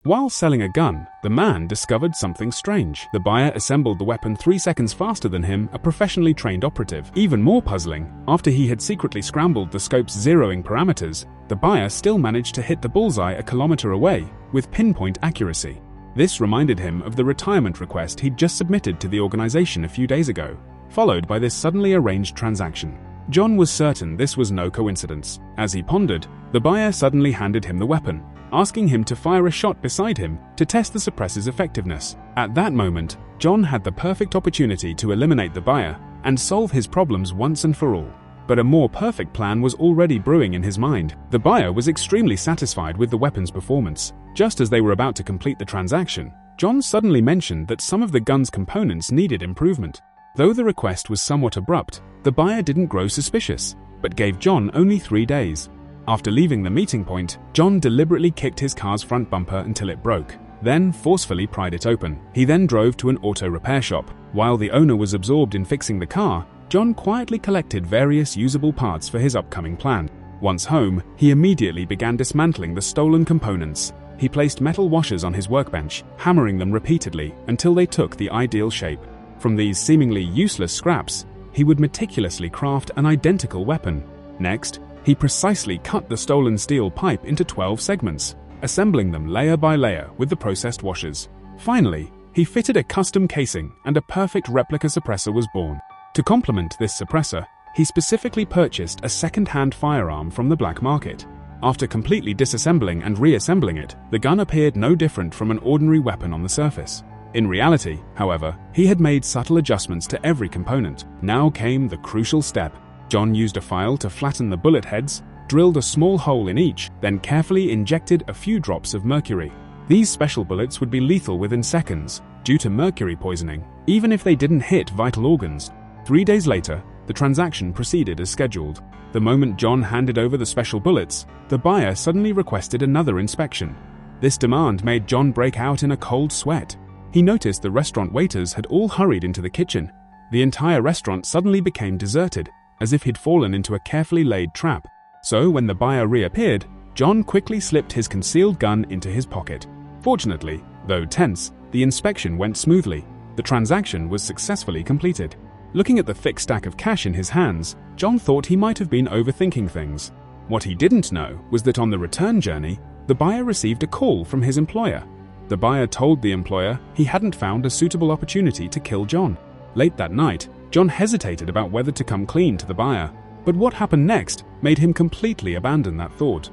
While selling a gun, the man discovered something strange. The buyer assembled the weapon 3 seconds faster than him, a professionally trained operative. Even more puzzling, after he had secretly scrambled the scope's zeroing parameters, the buyer still managed to hit the bullseye a kilometer away, with pinpoint accuracy. This reminded him of the retirement request he'd just submitted to the organization a few days ago, followed by this suddenly arranged transaction. John was certain this was no coincidence. As he pondered, the buyer suddenly handed him the weapon, asking him to fire a shot beside him to test the suppressor's effectiveness. At that moment, John had the perfect opportunity to eliminate the buyer and solve his problems once and for all. But a more perfect plan was already brewing in his mind. The buyer was extremely satisfied with the weapon's performance. Just as they were about to complete the transaction, John suddenly mentioned that some of the gun's components needed improvement. Though the request was somewhat abrupt, the buyer didn't grow suspicious, but gave John only 3 days. After leaving the meeting point, John deliberately kicked his car's front bumper until it broke, then forcefully pried it open. He then drove to an auto repair shop. While the owner was absorbed in fixing the car, John quietly collected various usable parts for his upcoming plan. Once home, he immediately began dismantling the stolen components. He placed metal washers on his workbench, hammering them repeatedly until they took the ideal shape. From these seemingly useless scraps, he would meticulously craft an identical weapon. Next, he precisely cut the stolen steel pipe into 12 segments, assembling them layer by layer with the processed washers. Finally, he fitted a custom casing and a perfect replica suppressor was born. To complement this suppressor, he specifically purchased a second-hand firearm from the black market. After completely disassembling and reassembling it, the gun appeared no different from an ordinary weapon on the surface. In reality, however, he had made subtle adjustments to every component. Now came the crucial step. John used a file to flatten the bullet heads, drilled a small hole in each, then carefully injected a few drops of mercury. These special bullets would be lethal within seconds, due to mercury poisoning, even if they didn't hit vital organs. 3 days later, the transaction proceeded as scheduled. The moment John handed over the special bullets, the buyer suddenly requested another inspection. This demand made John break out in a cold sweat. He noticed the restaurant waiters had all hurried into the kitchen. The entire restaurant suddenly became deserted, as if he'd fallen into a carefully laid trap. So when the buyer reappeared, John quickly slipped his concealed gun into his pocket. Fortunately, though tense, the inspection went smoothly. The transaction was successfully completed. Looking at the thick stack of cash in his hands, John thought he might have been overthinking things. What he didn't know was that on the return journey, the buyer received a call from his employer. The buyer told the employer he hadn't found a suitable opportunity to kill John. Late that night, John hesitated about whether to come clean to the buyer, but what happened next made him completely abandon that thought.